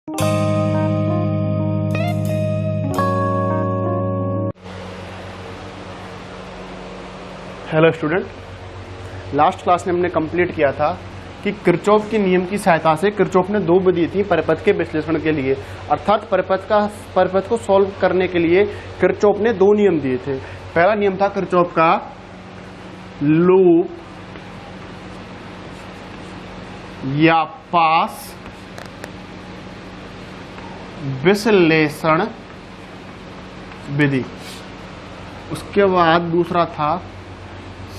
Hello student, last class में हमने complete किया था कि किरचॉफ के नियम की सहायता से किरचॉफ ने दो विधि थी परिपथ के विश्लेषण के लिए, अर्थात परिपथ को सॉल्व करने के लिए किरचॉफ ने दो नियम दिए थे। पहला नियम था किरचॉफ का लूप या पास विश्लेषण विधि। उसके बाद दूसरा था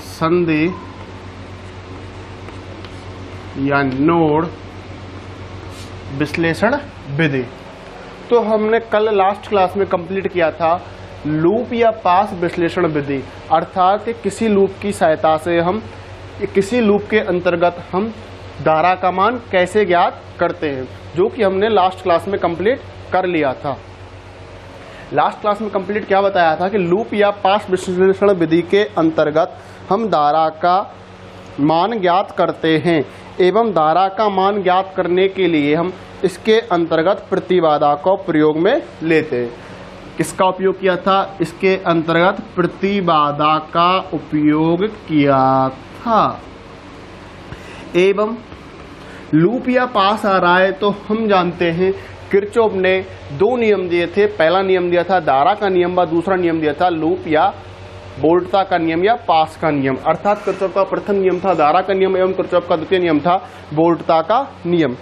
संधि या नोड विश्लेषण विधि। तो हमने कल लास्ट क्लास में कंप्लीट किया था लूप या पास विश्लेषण विधि, अर्थात किसी लूप की सहायता से हम किसी लूप के अंतर्गत हम धारा का मान कैसे ज्ञात करते हैं, जो कि हमने लास्ट क्लास में कंप्लीट कर लिया था। लास्ट क्लास में कंप्लीट क्या बताया था कि लूप या पास विश्लेषण विधि के अंतर्गत हम धारा का मान ज्ञात करते हैं एवं धारा का मान ज्ञात करने के लिए हम इसके अंतर्गत प्रतिबाधा को प्रयोग में लेते हैं। किसका उपयोग किया था? इसके अंतर्गत प्रतिबाधा का उपयोग किया था। एवं लूप या पास आ रहा है तो हम जानते हैं किरचॉफ ने दो नियम दिए थे। पहला नियम दिया था धारा का नियम व दूसरा नियम दिया था लूप या वोल्टता का नियम या पास का नियम। अर्थात किरचॉफ का प्रथम नियम था धारा का नियम एवं किरचॉफ का द्वितीय नियम था वोल्टता का नियम।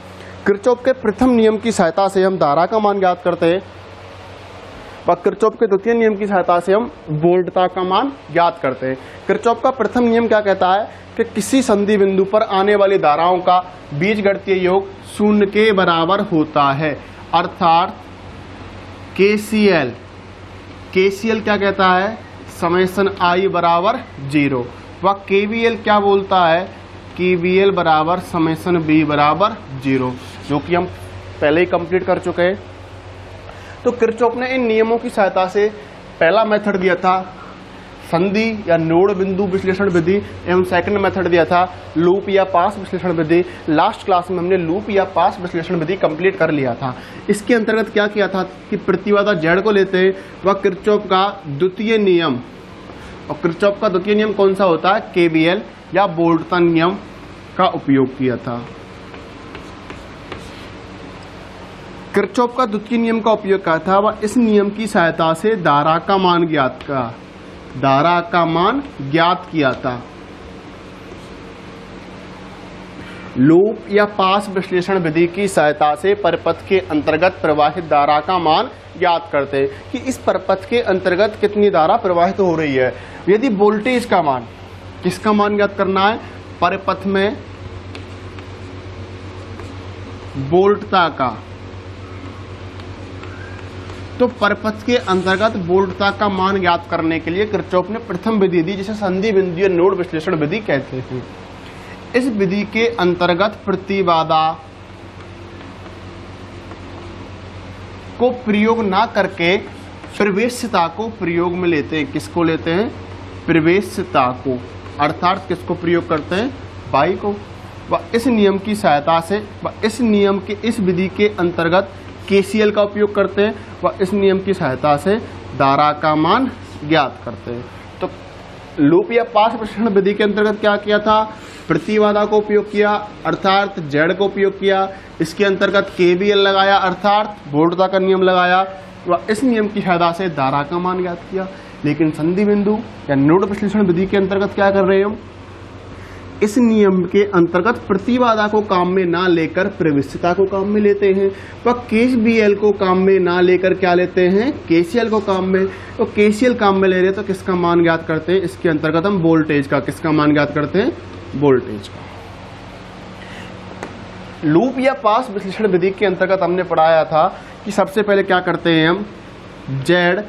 किरचॉफ के प्रथम नियम की सहायता से हम धारा का मान ज्ञात करते हैं व किरचॉफ के द्वितीय नियम की सहायता से हम वोल्टता का मान ज्ञात करते हैं। किरचॉफ का प्रथम नियम क्या कहता है कि किसी संधि बिंदु पर आने वाली धाराओं का बीजगणितीय योग शून्य के बराबर होता है, अर्थात केसीएल क्या कहता है? समेशन आई बराबर 0 व केवीएल क्या बोलता है? केवीएल बराबर समेशन बी बराबर 0, जो कि हम पहले ही कंप्लीट कर चुके हैं। तो किरचॉफ ने इन नियमों की सहायता से पहला मेथड दिया था संधि या नोड बिंदु विश्लेषण विधि एवं सेकंड मेथड दिया था लूप या पास विश्लेषण विधि। लास्ट क्लास में हमने लूप या पास विश्लेषण विधि कंप्लीट कर लिया था। इसके अंतर्गत क्या किया था कि प्रतिबाधा जेड को लेते हैं वह किरचॉफ का द्वितीय नियम, और किरचॉफ का द्वितीय नियम कौन सा होता है? केवीएल या वोल्टता नियम का उपयोग किया था। किरचॉफ का द्वितीय नियम का उपयोग किया था वह इस नियम की सहायता से धारा का मान ज्ञात किया था। लूप या पास विश्लेषण विधि की सहायता से परिपथ के अंतर्गत प्रवाहित धारा का मान ज्ञात करते हैं कि इस परिपथ के अंतर्गत कितनी धारा प्रवाहित हो रही है। यदि वोल्टेज का मान, किसका मान ज्ञात करना है? परिपथ में वोल्टता का। तो परिपथ के अंतर्गत वोल्टता का मान ज्ञात करने के लिए किरचॉफ ने प्रथम विधि दी, जिसे संधि बिंदु या नोड विश्लेषण विधि कहते हैं। इस विधि के अंतर्गत प्रतिबाधा को प्रयोग ना करके प्रवेश्यता को प्रयोग में लेते हैं। किसको लेते हैं? प्रवेश्यता को, अर्थात किसको प्रयोग करते हैं? बाई को। व इस नियम की सहायता से इस विधि के अंतर्गत केसीएल का उपयोग करते हैं व इस नियम की सहायता से धारा का मान ज्ञात करते हैं। तो लूप या पास विश्लेषण विधि के अंतर्गत क्या किया था? प्रतिबाधा को उपयोग किया, अर्थात जेड को उपयोग किया। इसके अंतर्गत केवीएल लगाया, अर्थात वोल्टता का नियम लगाया व इस नियम की सहायता से धारा का मान ज्ञात किया। लेकिन संधि बिंदु या नोड विश्लेषण विधि के अंतर्गत क्या कर रहे हैं हम? इस नियम के अंतर्गत प्रतिबाधा को काम में ना लेकर प्रवेश्यता को काम में लेते हैं व केवीएल को काम में ना लेकर क्या लेते हैं? केसीएल को काम में। तो केसीएल काम में ले रहे हैं तो किसका मान ज्ञात करते हैं? इसके अंतर्गत हम वोल्टेज का, किसका मान ज्ञात करते हैं? वोल्टेज का। लूप या पास विश्लेषण विधि के अंतर्गत हमने पढ़ाया था कि सबसे पहले क्या करते हैं हम? जेड,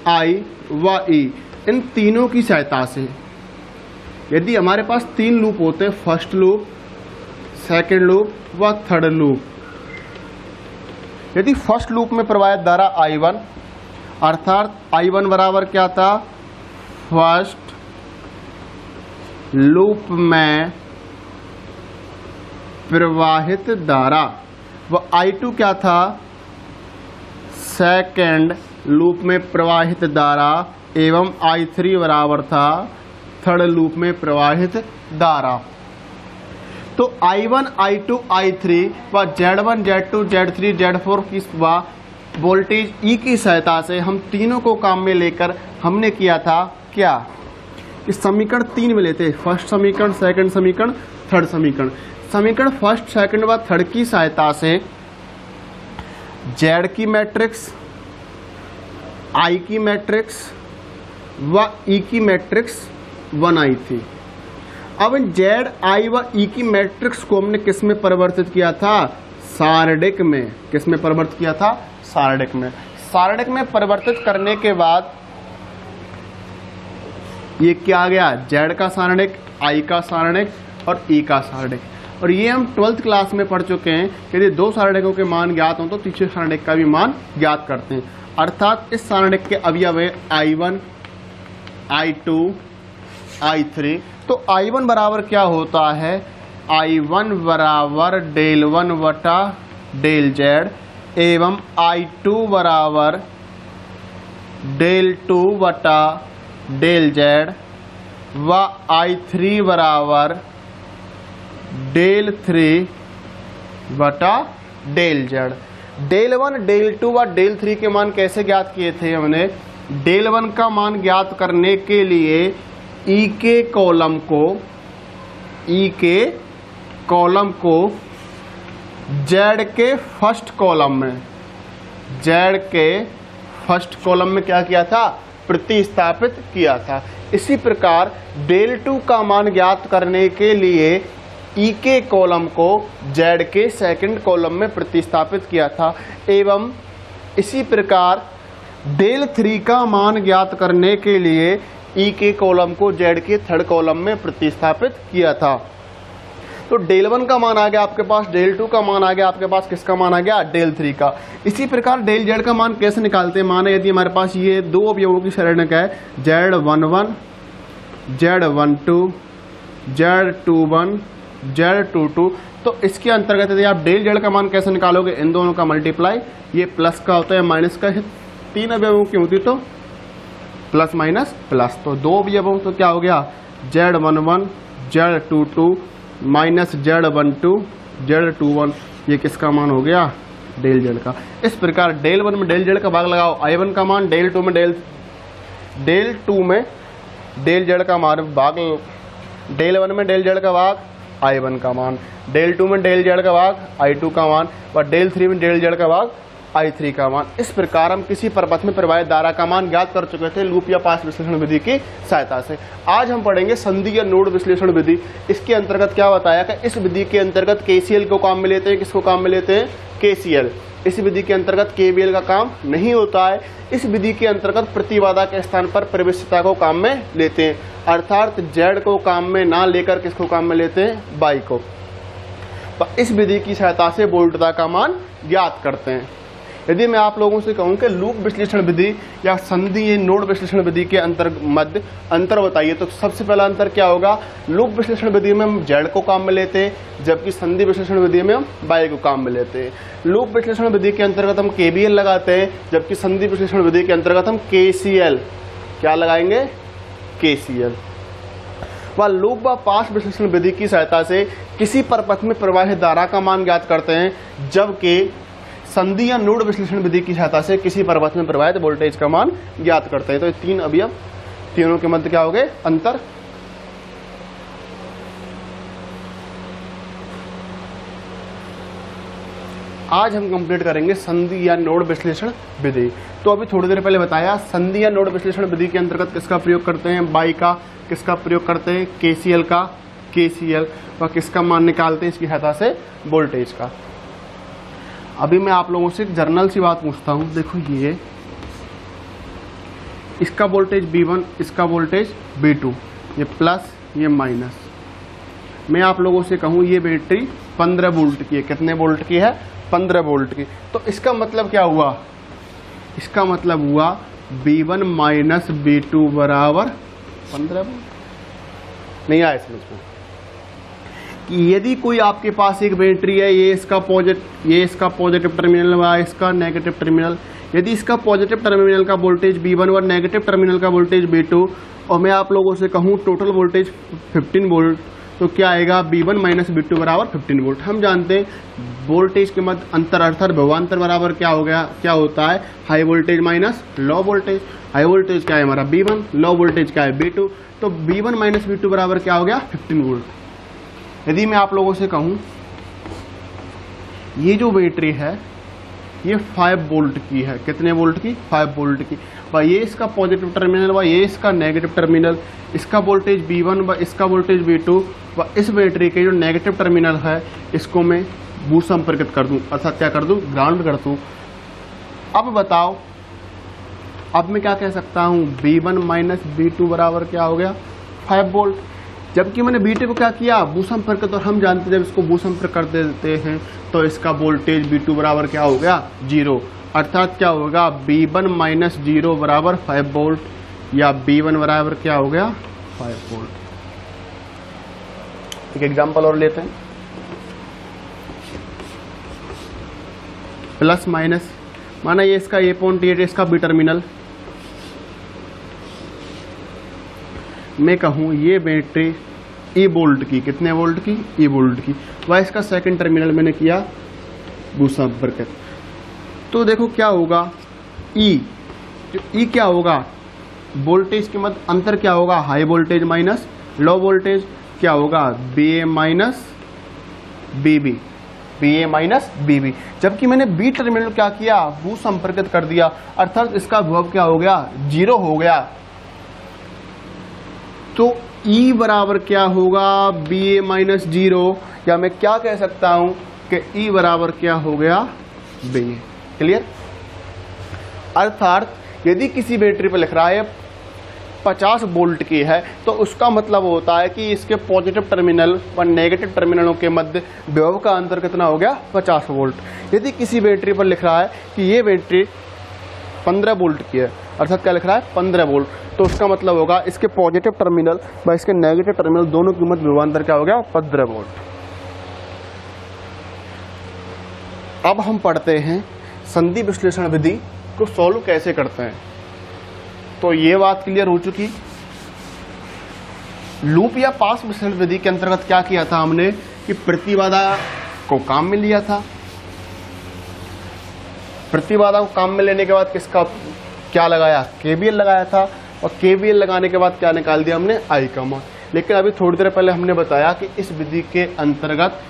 आई व ई, इन तीनों की सहायता से यदि हमारे पास तीन लूप होते हैं, फर्स्ट लूप, सेकंड लूप व थर्ड लूप। यदि फर्स्ट लूप में प्रवाहित धारा I1, अर्थात I1 बराबर क्या था? फर्स्ट लूप में प्रवाहित धारा, व I2 क्या था? सेकेंड लूप में प्रवाहित धारा एवं I3 बराबर था थर्ड लूप में प्रवाहित धारा। तो I1, I2, I3 व Z1, Z2, Z3, Z4 की वोल्टेज E की सहायता से हम तीनों को काम में लेकर हमने किया था क्या, इस समीकरण 3 में लेते हैं, फर्स्ट समीकरण, सेकंड समीकरण, थर्ड समीकरण। समीकरण फर्स्ट, सेकंड व थर्ड की सहायता से Z की मैट्रिक्स, I की मैट्रिक्स व E की मैट्रिक्स बनाई थी। अब इन Z, I व E की मैट्रिक्स को हमने किस में परिवर्तित किया था, सारणिक में। किस में परिवर्तित किया था, सारणिक में। सारणिक में परिवर्तित करने के बाद ये क्या आ गया, Z का सारणिक, I का सारणिक और E का सारणिक। और ये हम 12th क्लास में पढ़ चुके हैं, यदि दो सारणिकों के मान ज्ञात हों तो तीसरे सारणिक का भी मान ज्ञात करते हैं। अर्थात इस सारणिक के अवयव है I1, I2, I3। तो I1 बराबर क्या होता है, I1 बराबर डेल 1 वटा डेल Z एवं I2 बराबर डेल 2 वटा डेल Z व I3 बराबर डेल 3 बटा डेल Z। डेल 1, डेल 2 व डेल 3 के मान कैसे ज्ञात किए थे हमने, डेल 1 का मान ज्ञात करने के लिए E के कॉलम को Z के फर्स्ट कॉलम में, Z के फर्स्ट कॉलम में क्या किया था, प्रतिस्थापित किया था। इसी प्रकार डेल 2 का मान ज्ञात करने के लिए E के कॉलम को Z के सेकंड कॉलम में प्रतिस्थापित किया था एवं इसी प्रकार डेल 3 का मान ज्ञात करने के लिए E के कॉलम को Z के थर्ड कॉलम में प्रतिस्थापित किया था। तो डेल 1 का मान आ गया आपके पास, डेल 2 का मान आ गया आपके पास, किसका मान आ गया, डेल 3 का। इसी प्रकार डेल Z का मान कैसे निकालते हैं, माने यदि हमारे पास ये दो अवयवों की सारणिक है Z11, Z12, Z21, Z22, तो इसके अंतर्गत यदि आप डेल Z का मान कैसे निकालोगे, इन दोनों का मल्टीप्लाई, ये प्लस का होता है माइनस का, तीन अवयवों की होती तो प्लस माइनस प्लस, तो दो अवयवों तो क्या हो गया, Z11, Z22 minus Z12, Z21, ये किसका मान हो गया, डेल Z का। इस प्रकार डेल 1 में डेल Z का भाग लगाओ, I1 का मान, डेल 2 में डेल 2 का मान भाग, डेल 1 में डेल Z का भाग I1 का मान, डेल 2 में डेल Z का भाग I2 का मान और डेल 3 में डेल Z का भाग I3 का मान। इस प्रकार हम किसी प्रपथ में प्रवाहित धारा का मान ज्ञात कर चुके थे लूप या पास विश्लेषण विधि की सहायता से। आज हम पढ़ेंगे संधि या नोड विश्लेषण विधि। इसके अंतर्गत क्या बताया कि इस विधि के अंतर्गत KCL को काम में लेते हैं, किसको काम में लेते हैं, KCL। इस विधि के अंतर्गत KVL का काम नहीं होता है। इस विधि के अंतर्गत प्रतिबाधा के स्थान पर प्रवेश्यता को काम में लेते हैं, अर्थात Z को काम में ना लेकर किसको काम में लेते हैं, Y को। इस विधि की सहायता से वोल्टता का मान ज्ञात करते हैं। यदि मैं आप लोगों से कहूं कि लूप विश्लेषण विधि या संधि नोड विश्लेषण विधि के मध्य अंतर बताइए, तो सबसे पहला अंतर क्या होगा, लूप विश्लेषण विधि में हम Z को काम में लेते हैं जबकि संधि विश्लेषण विधि में हम Y को काम में लेते हैं। लूप विश्लेषण विधि के अंतर्गत हम KVL लगाते हैं जबकि संधि विश्लेषण विधि के अंतर्गत हम KCL, क्या लगाएंगे, KCL। व लूप व पास विश्लेषण विधि की सहायता से किसी परपथ में प्रवाहित धारा का मान ज्ञात करते हैं, जबकि संधि या नोड विश्लेषण विधि की सहायता से किसी परपथ में प्रवाहित वोल्टेज का मान ज्ञात करते हैं। तो ये तीन अवयव, तीनों के मध्य क्या हो गए, अंतर। आज हम कंप्लीट करेंगे संधि या नोड विश्लेषण विधि। तो अभी थोड़ी देर पहले बताया संधि या नोड विश्लेषण विधि के अंतर्गत किसका प्रयोग करते हैं, Y का, किसका प्रयोग करते हैं, KCL का, KCL, व किसका मान निकालते हैं इसकी सहायता से, वोल्टेज का। अभी मैं आप लोगों से जर्नल सी बात पूछता हूं, देखो ये इसका वोल्टेज V1, इसका वोल्टेज V2, ये प्लस ये माइनस। मैं आप लोगों से कहूं ये बैटरी 15 वोल्ट की है, कितने वोल्ट की है, 15 वोल्ट की। तो इसका मतलब क्या हुआ, इसका मतलब हुआ V1 माइनस V2 बराबर 15 वोल्ट। नहीं आया समझ में। कि यदि कोई आपके पास एक बैटरी है, ये इसका पॉजिटिव टर्मिनल व इसका नेगेटिव टर्मिनल, यदि इसका पॉजिटिव टर्मिनल का वोल्टेज V1 और नेगेटिव टर्मिनल का वोल्टेज V2, और मैं आप लोगों से कहूँ टोटल वोल्टेज 15 वोल्ट, तो क्या आएगा V1 माइनस V2 बराबर 15 वोल्ट। हम जानते हैं वोल्टेज के मध्य अंतर अर्थात विभवांतर बराबर क्या होता है, high voltage minus low voltage. High voltage क्या है हमारा V1, लो वोल्टेज क्या है V2, तो V1 माइनस V2 बराबर क्या हो गया 15 वोल्ट। यदि मैं आप लोगों से कहूँ ये जो बैटरी है ये 5 वोल्ट की है, कितने वोल्ट की, 5 वोल्ट की, व ये इसका पॉजिटिव टर्मिनल व ये इसका नेगेटिव टर्मिनल, इसका वोल्टेज V1 व इसका वोल्टेज V2 व इस बैटरी के जो नेगेटिव टर्मिनल है इसको मैं भू संपर्कित कर दूं, अर्थात क्या कर दूं, ग्राउंड कर दूं। अब बताओ, अब मैं क्या कह सकता हूं, V1 माइनस V2 बराबर क्या हो गया 5 वोल्ट, जबकि मैंने B2 को क्या किया, भू संपर्कित, और हम जानते हैं जब इसको भू संपर्क कर देते हैं तो इसका वोल्टेज V2 बराबर क्या हो गया 0, अर्थात क्या होगा V1 माइनस 0 बराबर 5 वोल्ट, या V1 बराबर क्या हो गया 5 वोल्ट। एक एग्जांपल और लेते हैं, प्लस माइनस, माना ये इसका A.8 इसका B टर्मिनल, मैं कहूँ ये बैटरी E वोल्ट की, कितने वोल्ट की, E वोल्ट की, वह इसका सेकंड टर्मिनल मैंने किया भू संपर्कित, तो देखो क्या होगा, E क्या होगा, वोल्टेज के मध्य अंतर क्या होगा, high voltage minus low voltage, क्या होगा BA माइनस BB, जबकि मैंने B टर्मिनल क्या किया, भू संपर्कित कर दिया, अर्थात इसका विभव क्या हो गया 0 हो गया, तो E बराबर क्या होगा BA माइनस 0, या मैं क्या कह सकता हूं कि E बराबर क्या हो गया BA। क्लियर, अर्थात यदि किसी बैटरी पर लिख रहा है 50 वोल्ट की है तो उसका मतलब होता है कि इसके पॉजिटिव टर्मिनल व नेगेटिव टर्मिनलों के मध्य विभव का अंतर कितना हो गया 50 वोल्ट। यदि किसी बैटरी पर लिख रहा है कि ये बैटरी 15 वोल्ट की है, अर्थात क्या लिख रहा है 15 वोल्ट, तो उसका मतलब होगा इसके पॉजिटिव टर्मिनल व इसके नेगेटिव टर्मिनल दोनों की मध्य विभवांतर क्या हो गया 15 वोल्ट। अब हम पढ़ते हैं संधि विश्लेषण विधि को सॉल्व कैसे करते हैं। तो ये बात क्लियर हो चुकी, लूप या पास विश्लेषण विधि के अंतर्गत क्या किया था हमने कि प्रतिबाधा को काम में लिया था, प्रतिबाधा को काम में लेने के बाद किसका क्या लगाया, KVL लगाया था, और KVL लगाने के बाद क्या निकाल दिया हमने I का मान। लेकिन अभी थोड़ी देर पहले हमने बताया कि इस विधि के अंतर्गत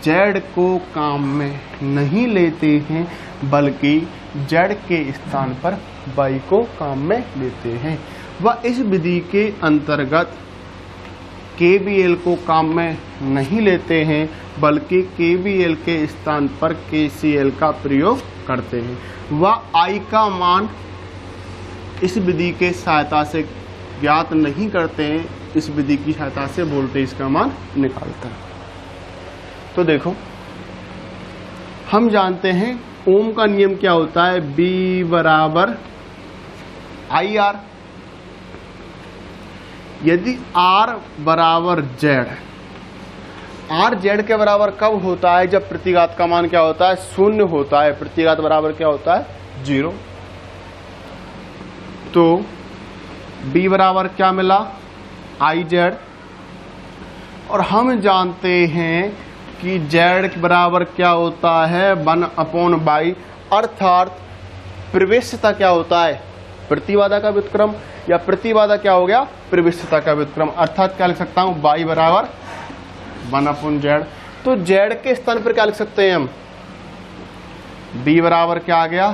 Z को काम में नहीं लेते हैं बल्कि Z के स्थान पर Y को काम में लेते हैं, व इस विधि के अंतर्गत KVL को काम में नहीं लेते हैं बल्कि KVL के स्थान पर KCL का प्रयोग करते हैं, व I का मान इस विधि के सहायता से ज्ञात नहीं करते हैं, इस विधि की सहायता से वोल्टेज का मान निकालते हैं। तो देखो हम जानते हैं ओम का नियम क्या होता है, B बराबर IR, यदि R बराबर Z, R Z के बराबर कब होता है, जब प्रतिघात का मान क्या होता है 0 होता है, प्रतिघात बराबर क्या होता है 0, तो B बराबर क्या मिला IZ, और हम जानते हैं कि Z बराबर क्या होता है 1/y, अर्थात प्रवेश्यता क्या होता है प्रतिबाधा का व्युत्क्रम, या प्रतिबाधा क्या हो गया प्रवेश्यता का व्युत्क्रम, अर्थात क्या लिख सकता हूं y बराबर 1/z। तो Z के स्थान पर क्या लिख सकते हैं हम, B बराबर क्या आ गया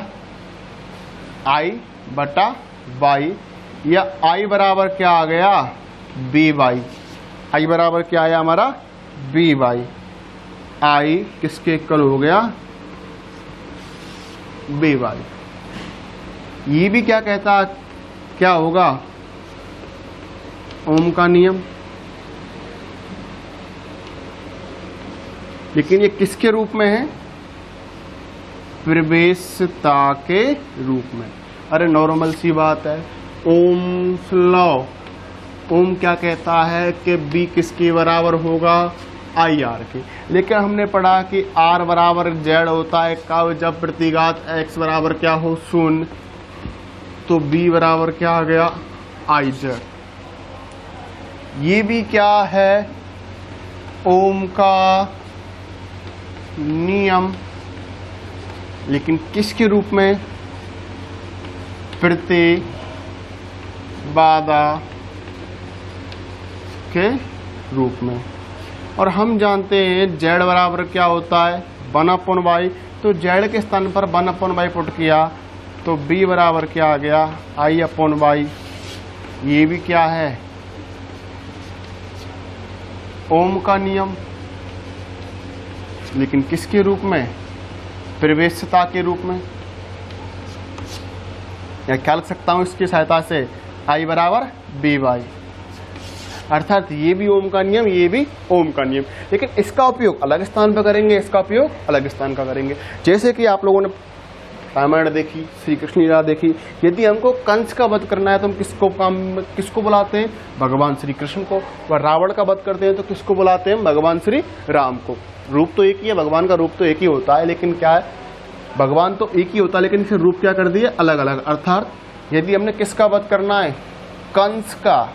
I/y, या I बराबर क्या आ गया by, I बराबर क्या आया हमारा by, I किसके इक्वल हो गया by। ये भी क्या कहता, क्या होगा ओम का नियम, लेकिन ये किसके रूप में है, प्रवेश्यता के रूप में। अरे नॉर्मल सी बात है, ओम्स लॉ, ओम क्या कहता है कि B किसके बराबर होगा आई आर की। लेकिन हमने पढ़ा कि आर बराबर जेड होता है कब, जब प्रतिघात एक्स बराबर क्या हो, शून्य। तो बी बराबर क्या आ गया, आई जेड। ये भी क्या है, ओम का नियम, लेकिन किसके रूप में, प्रतिबाधा के रूप में। और हम जानते हैं z बराबर क्या होता है, 1/y। तो z के स्थान पर 1/y पुट किया तो b बराबर क्या आ गया, i/y। ये भी क्या है, ओम का नियम, लेकिन किसके रूप में, प्रवेश्यता के रूप में। या क्या लिख सकता हूं इसकी सहायता से, I बराबर BY। अर्थात ये भी ओम का नियम, ये भी ओम का नियम, लेकिन इसका उपयोग अलग स्थान पर करेंगे, इसका उपयोग अलग स्थान का करेंगे। जैसे कि आप लोगों ने रामायण देखी, श्री कृष्ण लीला देखी। यदि हमको कंस का वध करना है तो हम किसको बुलाते हैं, भगवान श्री कृष्ण को। और रावण का वध करते हैं तो किसको बुलाते हैं, भगवान श्री राम को। रूप तो एक ही है, भगवान का रूप तो एक ही होता है, लेकिन क्या है, भगवान तो एक ही होता है, लेकिन इसे रूप क्या कर दिए, अलग अलग। अर्थात यदि हमने किसका वध करना है, कंस का,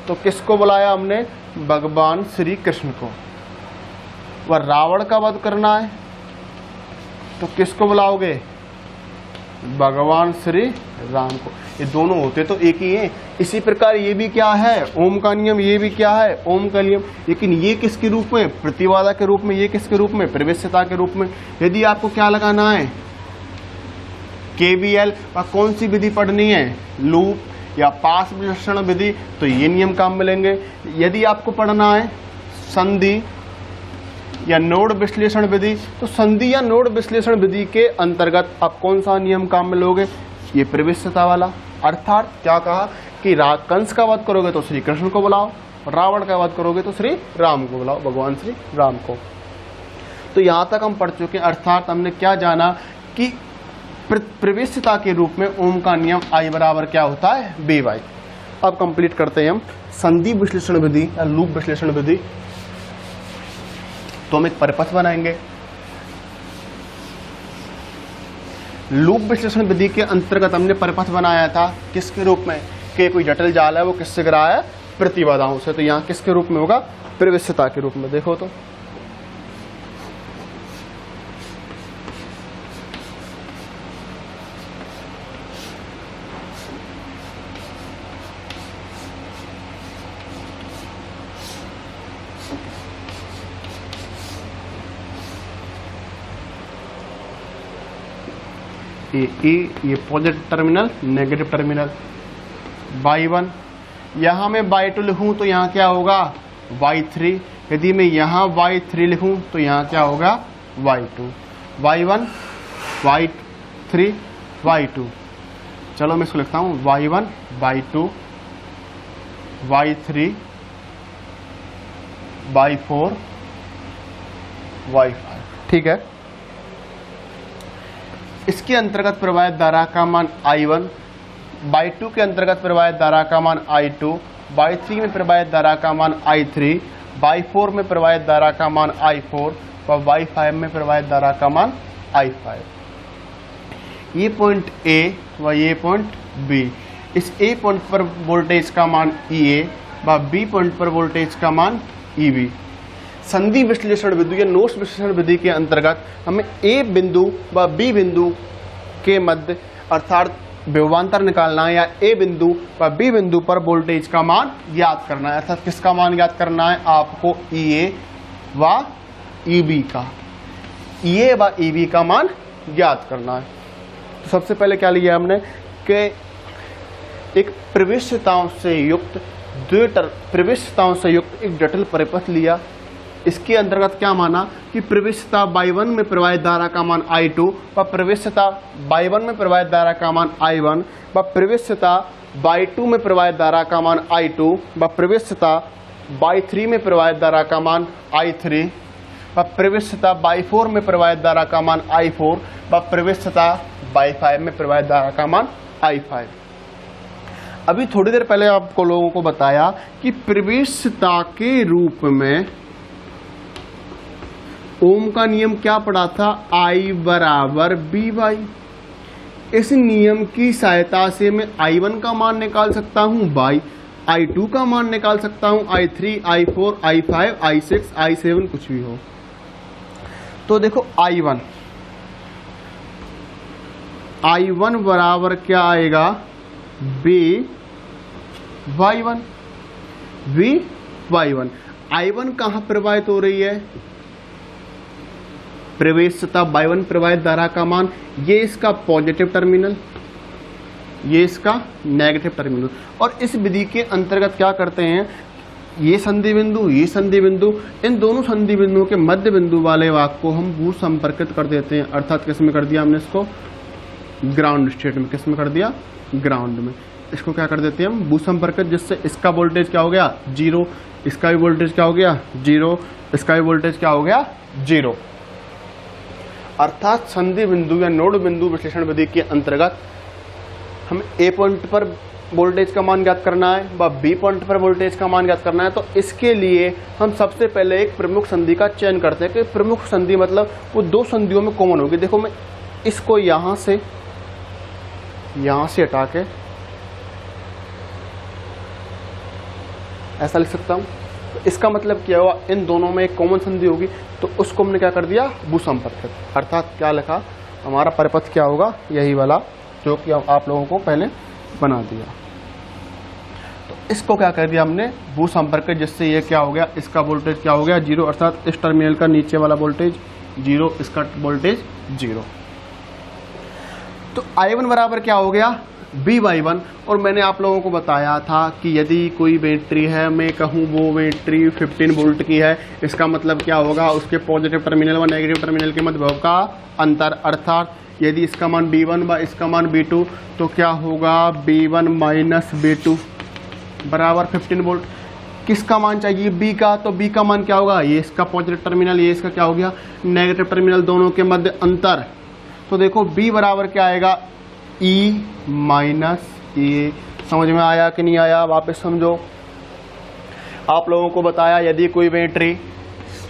तो किसको बुलाया हमने, भगवान श्री कृष्ण को। वह रावण का वध करना है तो किसको बुलाओगे, भगवान श्री राम को। ये दोनों होते तो एक ही हैं। इसी प्रकार ये भी क्या है, ओम का नियम, ये भी क्या है, ओम का नियम, लेकिन ये किसके रूप में, प्रतिबाधा के रूप में। ये किसके रूप में, प्रवेश्यता के रूप में। यदि आपको क्या लगाना है, KVL, और कौन सी विधि पढ़नी है, लूप या पास विश्लेषण विधि, तो ये नियम काम मिलेंगे। यदि आपको पढ़ना है संधि या नोड विश्लेषण विधि, तो संधि या नोड विश्लेषण विधि के अंतर्गत आप कौन सा नियम काम में लोगे, ये प्रवेश्यता वाला। अर्थात क्या कहा कि कंस का वध करोगे तो श्री कृष्ण को बुलाओ, रावण का वध करोगे तो श्री राम को बुलाओ, भगवान श्री राम को। तो यहां तक हम पढ़ चुके। अर्थात हमने क्या जाना कि प्रवेश्यता के रूप में ओम का नियम I बराबर क्या होता है, BY। अब कंप्लीट करते हैं हम संधि विश्लेषण विधि या लूप विश्लेषण विधि। तो हम एक परिपथ बनाएंगे। लूप विश्लेषण विधि के अंतर्गत हमने परिपथ बनाया था किसके रूप में, कि कोई जटिल जाल है वो किससे गिरा है, प्रतिबाधाओं से। तो यहाँ किसके रूप में होगा, प्रवेश्यता के रूप में। देखो तो ये positive terminal, negative terminal, y1। यहाँ मैं y2 लिखूं तो यहाँ क्या होगा, y3। यदि मैं यहाँ y3 लिखूं तो यहाँ क्या होगा, y2। y1 y3 y2। चलो मैं इसको लिखता हूँ, y1 y2 y3 y4 y5। ठीक है। इसके अंतर्गत प्रवाहित धारा का मान I1, y2 के अंतर्गत प्रवाहित धारा का मान I2, y3 में प्रवाहित धारा का मान I3, y4 में प्रवाहित धारा का मान I4 और y5 में प्रवाहित धारा का मान I5। ये पॉइंट A व ये पॉइंट B। इस A पॉइंट पर वोल्टेज का मान EA व B पॉइंट पर वोल्टेज का मान EB। संधि विश्लेषण विधि या नोड्स विश्लेषण विधि के अंतर्गत हमें A बिंदु व B बिंदु के मध्य अर्थात विभवांतर निकालना है, या A बिंदु व B बिंदु पर वोल्टेज का मान ज्ञात करना है। अर्थात किसका मान ज्ञात करना है आपको, EA व EB का, EA व EB का मान ज्ञात करना है। तो सबसे पहले क्या लिया हमने कि एक प्रवेश्यताओं से युक्त एक जटिल परिपथ लिया। इसके अंतर्गत क्या माना कि प्रवेश्यता y1 में प्रवाहित धारा का मान I2 व प्रवेश्यता y1 में प्रवाहित धारा का मान I1 व प्रवेश्यता y2 में प्रवाहित धारा का मान I2 व प्रवेश्यता y3 में प्रवाहित धारा का मान I3 व प्रवेश्यता y4 में प्रवाहित धारा का मान I4 व प्रवेश्यता y5 में प्रवाहित धारा का मान I5। अभी थोड़ी देर पहले आपको लोगों को बताया कि प्रवेश्यता के रूप में ओम का नियम क्या पढ़ा था, I बराबर बी वाई। इस नियम की सहायता से मैं I1 का मान निकाल सकता हूं बाई I2 का मान निकाल सकता हूं, I3, I4, I5, I6, I7 कुछ भी हो। तो देखो I1 बराबर क्या आएगा, B Y one, V Y one. I1 कहाँ प्रवाहित हो रही है, प्रवेशता Y1 प्रवाहित धारा का मान, ये इसका पॉजिटिव टर्मिनल, ये इसका नेगेटिव टर्मिनल। और इस विधि के अंतर्गत क्या करते हैं, ये संधि बिंदु, ये संधि बिंदु, इन दोनों संधि बिंदुओं के मध्य बिंदु वाले वाहक को हम भू संपर्कित कर देते हैं। अर्थात किस में कर दिया हमने इसको, ग्राउंड स्टेट में। किस में कर दिया, ग्राउंड में। इसको क्या कर देते हैं हम, भू संपर्कित, जिससे इसका वोल्टेज क्या हो गया, जीरो, इसका भी वोल्टेज क्या हो गया, जीरो, इसका भी वोल्टेज क्या हो गया, जीरो। अर्थात संधि बिंदु या नोड बिंदु विश्लेषण विधि के अंतर्गत हमें ए पॉइंट पर वोल्टेज का मान ज्ञात करना है व बी पॉइंट पर वोल्टेज का मान ज्ञात करना है। तो इसके लिए हम सबसे पहले एक प्रमुख संधि का चयन करते हैं कि प्रमुख संधि मतलब वो दो संधियों में कॉमन होगी। देखो मैं इसको यहां से हटा के ऐसा लिख सकता हूं। तो इसका मतलब क्या हुआ, इन दोनों में एक कॉमन संधि होगी, तो उसको हमने क्या कर दिया, भू संपर्कित। अर्थात क्या लिखा, हमारा परिपथ क्या होगा, यही वाला जो कि आप लोगों को पहले बना दिया। तो इसको क्या कर दिया हमने, भू संपर्कित, जिससे ये क्या हो गया, इसका वोल्टेज क्या हो गया, जीरो। अर्थात इस टर्मिनल का नीचे वाला वोल्टेज जीरो, इसका वोल्टेज जीरो। तो I1 बराबर क्या हो गया, बी वाई वन। और मैंने आप लोगों को बताया था कि यदि कोई बैटरी है, मैं कहूँ वो बैटरी 15 वोल्ट की है, इसका मतलब क्या होगा, उसके पॉजिटिव टर्मिनल व नेगेटिव टर्मिनल के मध्य विभव का अंतर। अर्थात यदि इसका मान B1 व इसका मान B2, तो क्या होगा, B1 माइनस B2 बराबर 15 वोल्ट। किसका मान चाहिए, B का, तो B का मान क्या होगा, ये इसका पॉजिटिव टर्मिनल, ये इसका क्या हो गया, नेगेटिव टर्मिनल, दोनों के मध्य अंतर। तो देखो B बराबर क्या आएगा, E माइनस ए। समझ में आया कि नहीं आया, वापस समझो। आप लोगों को बताया यदि कोई बैटरी,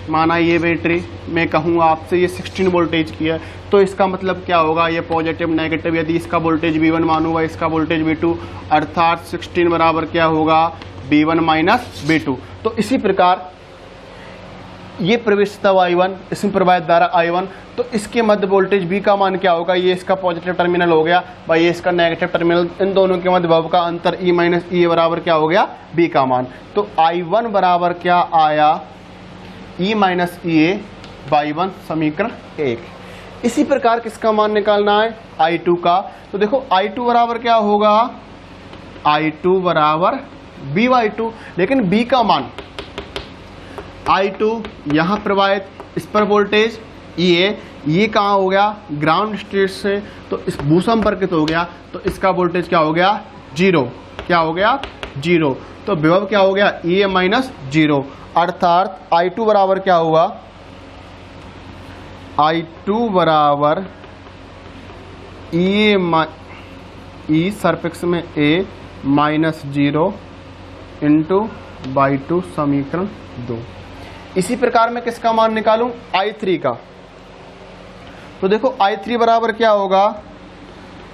माना ये बैटरी मैं कहूँ आपसे ये 16 वोल्टेज की है, तो इसका मतलब क्या होगा, ये पॉजिटिव नेगेटिव, यदि इसका वोल्टेज V1 मानूंगा, इसका वोल्टेज V2, अर्थात 16 बराबर क्या होगा, B1 माइनस B2। तो इसी प्रकार ये प्रवेशता Y1, इसमें प्रवाहित धारा I1, तो इसके मध्य वोल्टेज B का मान क्या होगा, ये इसका पॉजिटिव टर्मिनल हो गया व ये इसका नेगेटिव टर्मिनल, इन दोनों के मध्य विभव का अंतर E माइनस E बराबर क्या हो गया, B का मान। तो I1 बराबर क्या आया, E माइनस E Y1, समीकरण 1। इसी प्रकार किसका मान निकालना है, I2 का। तो देखो I2 बराबर क्या होगा, I2 बराबर BY2, लेकिन B का मान I2 यहाँ प्रवाहित, इस पर वोल्टेज ये कहाँ हो गया, ग्राउंड स्टेट से, तो इस भू संपर्कित हो गया, तो इसका वोल्टेज क्या हो गया, जीरो। क्या हो गया, जीरो। तो विभव क्या हो गया, E माइनस जीरो। अर्थात I2 बराबर क्या होगा, I2 बराबर E सरफिक्स में A minus zero into Y2, समीकरण 2। इसी प्रकार मैं किसका मान निकालूं, I3 का। तो देखो I3 बराबर क्या होगा,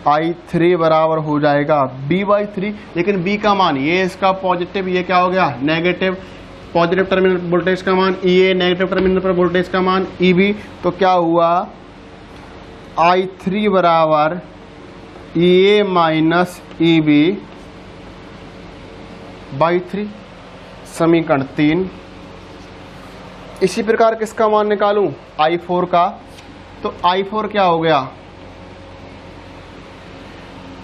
I3 बराबर हो जाएगा B/3, लेकिन B का मान, ये इसका पॉजिटिव, ये क्या हो गया, नेगेटिव। पॉजिटिव टर्मिनल पर वोल्टेज का मान EA, नेगेटिव टर्मिनल पर वोल्टेज का मान EB। तो क्या हुआ, I3 बराबर EA माइनस EB/3, समीकरण 3। इसी प्रकार किसका मान निकालूं, I4 का। तो I4 क्या हो गया,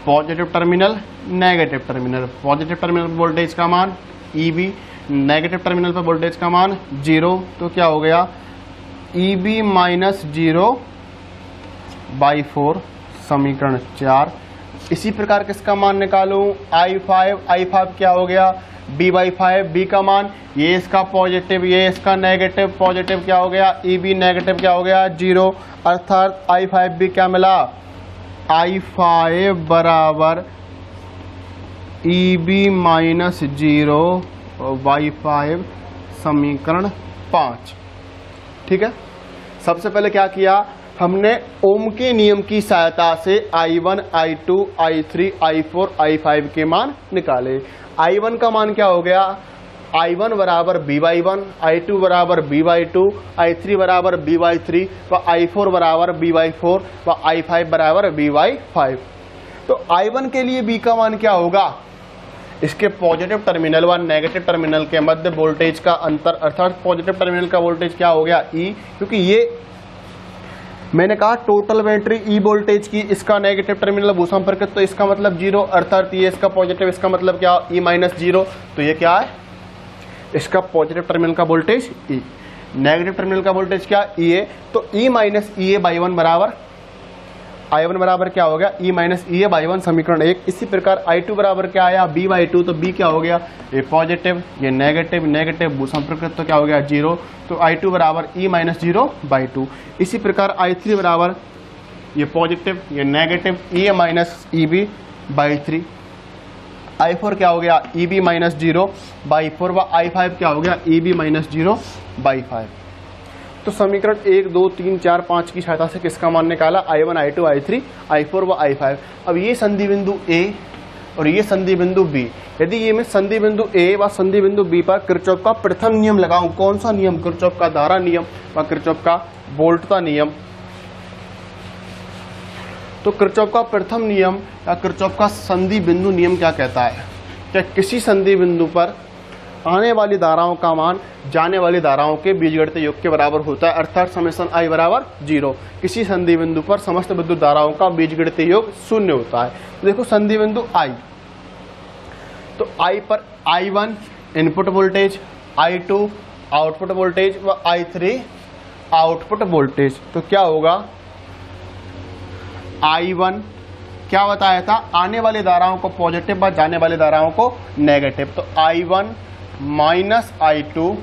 positive terminal, negative terminal, positive terminal पर वोल्टेज का मान EB, नेगेटिव टर्मिनल पर वोल्टेज का मान 0। तो क्या हो गया, EB माइनस 0/4, समीकरण 4। इसी प्रकार किसका मान निकालूं, I5 क्या हो गया, B/5, B का मान, ये इसका पॉजिटिव, ये इसका नेगेटिव, पॉजिटिव क्या हो गया EB, नेगेटिव क्या हो गया 0। अर्थात I5B क्या मिला, I5 बराबर EB माइनस 0/5, समीकरण 5। ठीक है। सबसे पहले क्या किया हमने, ओम के नियम की सहायता से I1, I2, I3, I4, I5 के मान निकाले। I1 का मान क्या हो गया, I1 बराबर B/1, I2 बराबर B/2, I3 बराबर B/3 व I4 बराबर B/4 व I5 बराबर B/5। तो I1 के लिए B का मान क्या होगा, इसके पॉजिटिव टर्मिनल व नेगेटिव टर्मिनल के मध्य वोल्टेज का अंतर, अर्थात पॉजिटिव टर्मिनल का वोल्टेज क्या हो गया E, क्योंकि ये मैंने कहा टोटल बैटरी E वोल्टेज की, इसका नेगेटिव टर्मिनल भूसंपर्कित, तो इसका मतलब 0, अर्थात ये इसका पॉजिटिव, इसका मतलब क्या E-0, तो ये क्या है, इसका पॉजिटिव टर्मिनल का वोल्टेज E, नेगेटिव टर्मिनल का वोल्टेज क्या E है, तो E-EA/1 बराबर I1 बराबर क्या हो गया, E-EA/1, समीकरण 1। इसी प्रकार I2 बराबर क्या आया, B/2, तो B क्या हो गया, ये पॉजिटिव, ये नेगेटिव, नेगेटिव भूसंपर्कित, तो क्या हो गया 0, तो I2 बराबर E-0/2। इसी प्रकार I3 बराबर ये पॉजिटिव, ये नेगेटिव, EA-EB/3। I4 क्या हो गया, EB-0/4 व I5 क्या हो गया, EB-0/5। तो समीकरण 1, 2, 3, 4, 5 की सहायता से किसका मान निकाला, I1, I2, I3, I4 व I5। अब ये संधि बिंदु A और ये संधि बिंदु B, यदि ये मैं संधि बिंदु A व संधि बिंदु B पर किरचॉफ का प्रथम नियम लगाऊं, कौन सा नियम, किरचॉफ का धारा नियम व किरचॉफ का वोल्टता नियम, तो किरचॉफ का प्रथम नियम या किरचॉफ का संधि बिंदु नियम क्या कहता है, क्या किसी संधि बिंदु पर आने वाली धाराओं का मान जाने वाली धाराओं के बीजगणितीय योग के बराबर होता है, अर्थात समेशन I बराबर 0। किसी संधि बिंदु पर समस्त विद्युत धाराओं का बीजगणितीय योग 0 होता है। तो देखो संधि बिंदु I, तो I पर I1 input voltage, I2 output voltage व I3 आउटपुट वोल्टेज, तो क्या होगा, I1 क्या बताया था, आने वाली धाराओं को पॉजिटिव व जाने वाली धाराओं को नेगेटिव, तो I1 minus I2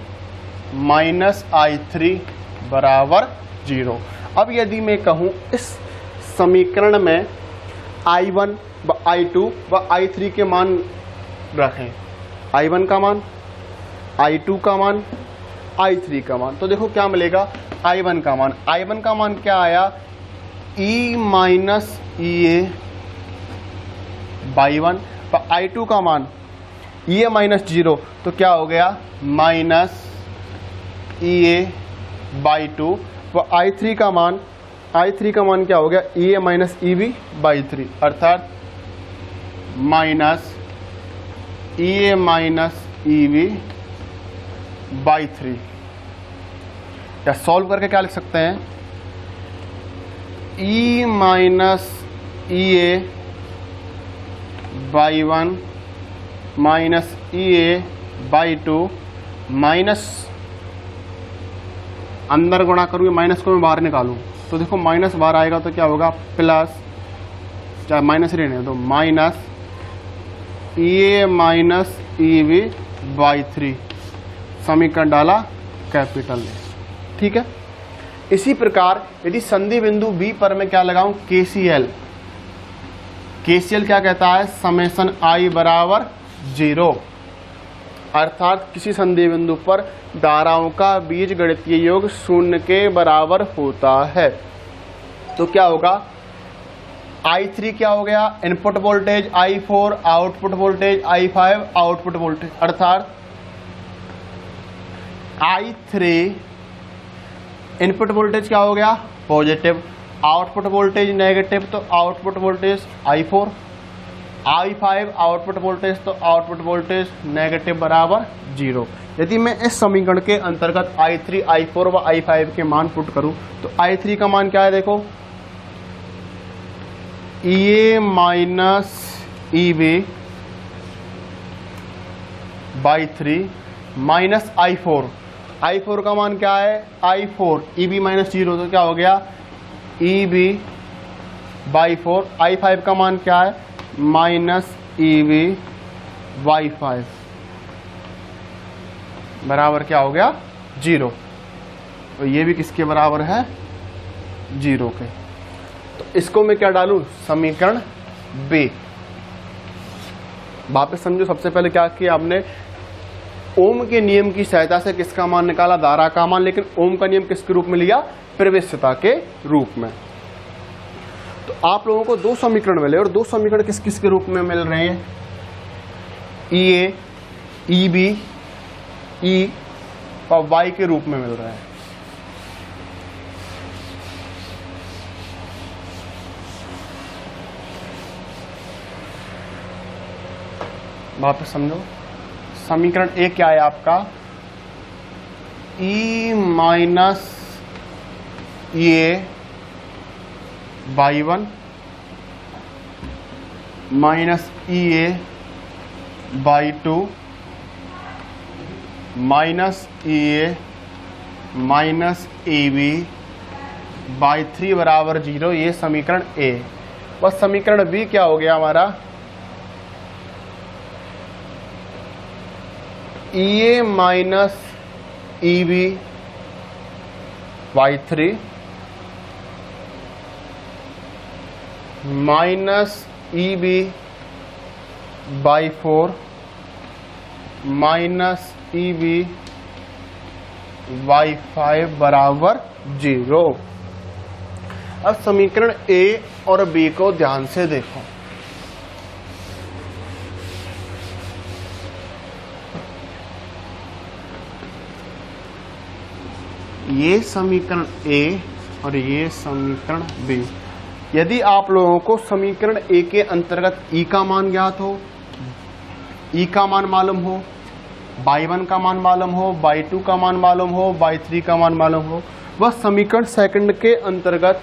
minus I3 बराबर 0। अब यदि मैं कहूं इस समीकरण में I1 व I2 व I3 के मान रखें, I1 का मान, I2 का मान, I3 का मान, तो देखो क्या मिलेगा, I1 का मान क्या आया, E-EA/1 व I2 का मान EA-0, तो क्या हो गया, -EA/2 व I3 का मान क्या हो गया, EA-EB/3, अर्थात -EA-EB/3। या सॉल्व करके क्या लिख सकते हैं, E-EA/1 -EA/2 माइनस, अंदर गुणा करूँ, माइनस को मैं बाहर निकालूं, तो देखो माइनस बाहर आएगा तो क्या होगा, प्लस, चाहे माइनस रहने दो, -EA-EB/3, समीकरण डाला कैपिटल में, ठीक है। इसी प्रकार यदि संधि बिंदु B पर मैं क्या लगाऊं, KCL क्या कहता है, समेशन I बराबर 0, अर्थात किसी संधि बिंदु पर धाराओं का बीजगणितीय योग 0 के बराबर होता है। तो क्या होगा, I3 क्या हो गया, input voltage, I4 output voltage, I5 output voltage, अर्थात I3 इनपुट वोल्टेज क्या हो गया, पॉजिटिव, आउटपुट वोल्टेज नेगेटिव, तो output voltage I4, I5 output voltage, तो आउटपुट वोल्टेज नेगेटिव बराबर 0। यदि मैं इस समीकरण के अंतर्गत I3, I4 व I5 के मान पुट करूं, तो I3 का मान क्या है, देखो EA-EB/3 माइनस I4 का मान क्या है, I4 EB-0, तो क्या हो गया, EB/4, I5 का मान क्या है, -EB/5 बराबर क्या हो गया, 0। तो ये भी किसके बराबर है, 0 के। तो इसको मैं क्या डालूं, समीकरण B। वापस समझो, सबसे पहले क्या किया आपने, ओम के नियम की सहायता से किसका मान निकाला, धारा का मान, लेकिन ओम का नियम किसके रूप में लिया, प्रवेश्यता के रूप में। तो आप लोगों को दो समीकरण मिले और दो समीकरण किस किस के रूप में मिल रहे हैं, ई ए, ई बी, ई और वाई के रूप में मिल रहा है। वापस समझो, समीकरण ए क्या है आपका, E minus A by one minus E A by two minus E A minus A B by 3 बराबर 0, ये समीकरण ए। बस समीकरण बी क्या हो गया हमारा, E A minus E B by 3 minus E B by 4 minus E B by 5 बराबर 0। अब समीकरण ए और बी को ध्यान से देखो। ये समीकरण ए और ये समीकरण बी। यदि आप लोगों को समीकरण ए के अंतर्गत ई का मान ज्ञात हो, ई का मान मालूम हो, बाई 1 का मान मालूम हो, बाई 2 का मान मालूम हो, बाई 3 का मान मालूम हो, वह समीकरण सेकंड के अंतर्गत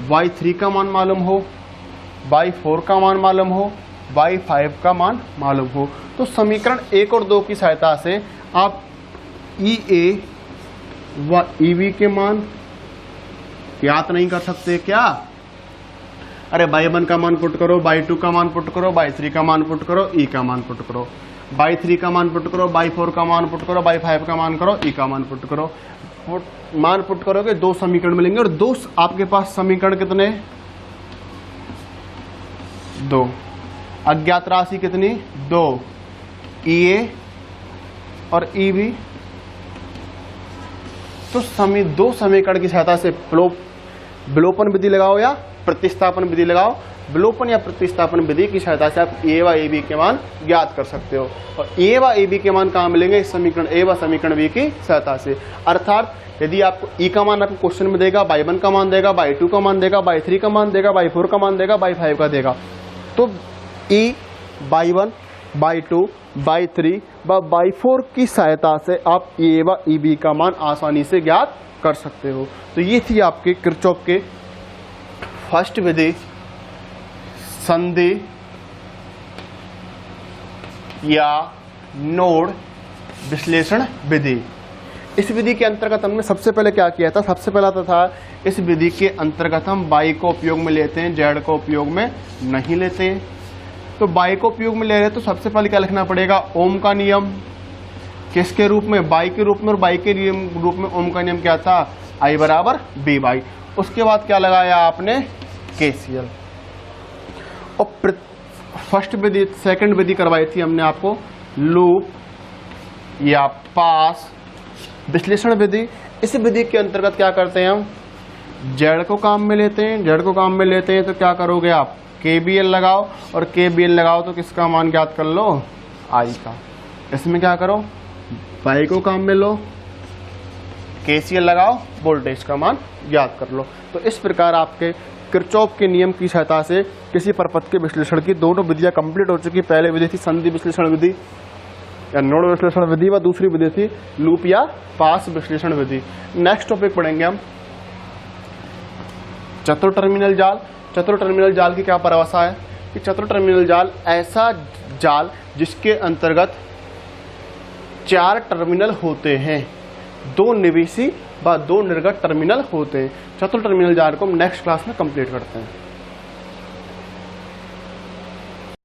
बाई 3 का मान मालूम हो, बाई 4 का मान मालूम हो, बाई 5 का मान मालूम हो, तो समीकरण 1 और 2 की सहायता से आप ई ए व ई बी के मान ज्ञात नहीं कर सकते क्या? अरे बाई 1 का मान पुट करो, बाई 2 का मान पुट करो, बाई 3 का मान पुट करो, ई का मान पुट करो, बाई 3 का मान पुट करो, बाई 4 का मान पुट करो, बाई 5 का मान करो, ई का मान पुट करो। मान पुट करोगे दो समीकरण मिलेंगे और दो आपके पास समीकरण कितने, दो। अज्ञात राशि कितनी, दो, ई ए और ई बी। तो दो समीकरण की सहायता से विलोपन विधि लगाओ या प्रतिस्थापन विधि लगाओ। विलोपन या प्रतिस्थापन विधि की सहायता से आप ए व ए बी के मान ज्ञात कर सकते हो। और ए व ए बी के मान कहाँ मिलेंगे, इस समीकरण ए व समीकरण बी की सहायता से। अर्थात यदि आपको ई का मान आपको क्वेश्चन में देगा, बाई 1 का मान देगा, बाई 2 का मान देगा, बाई 3 का मान देगा, बाई 4 का मान देगा, बाई 5 का देगा, तो ई बाई 1, बाई 2, बाई 3 व बाई 4 की सहायता से आप ए व ई बी का मान आसानी से ज्ञात कर सकते हो। तो ये थी आपके किरचॉफ के फर्स्ट विधि, संधि या नोड विश्लेषण विधि। इस विधि के अंतर्गत हमने सबसे पहले क्या किया था, सबसे पहला तो था इस विधि के अंतर्गत हम बाई को उपयोग में लेते हैं, जेड को उपयोग में नहीं लेते हैं। तो बाई को उपयोग में ले रहे हैं तो सबसे पहले क्या लिखना पड़ेगा, ओम का नियम किसके रूप में, बाई के रूप में, और बाई के रूप में ओम का नियम क्या था, आई बराबर बी बाई। उसके बाद क्या लगाया आपने, केसीएल। और फर्स्ट विधि, सेकंड विधि करवाई थी हमने आपको लूप या पास विश्लेषण विधि। इस विधि के अंतर्गत क्या करते हैं हम, जेड को काम में लेते हैं, जेड को काम में लेते हैं तो क्या करोगे आप, केबीएल लगाओ, और केबीएल लगाओ तो किसका मान ज्ञात कर लो, आई का। इसमें क्या करो, बाई को काम में लो, केसीएल लगाओ, वोल्टेज का मान ज्ञात कर लो। तो इस प्रकार आपके किरचॉफ के नियम की सहायता से किसी परपथ के विश्लेषण की दोनों विधियां कंप्लीट हो चुकी। पहले विधि थी संधि विश्लेषण विधि या नोड विश्लेषण विधि, व दूसरी विधि थी लूप या पास विश्लेषण विधि। नेक्स्ट टॉपिक पढ़ेंगे हम चतुर टर्मिनल जाल। चतुर टर्मिनल जाल की क्या परिभाषा है कि चतुर टर्मिनल जाल ऐसा जाल जिसके अंतर्गत 4 टर्मिनल होते हैं, 2 निवेशी व 2 निर्गत टर्मिनल होते हैं। चतुर टर्मिनल जाल को हम नेक्स्ट क्लास में कंप्लीट करते हैं।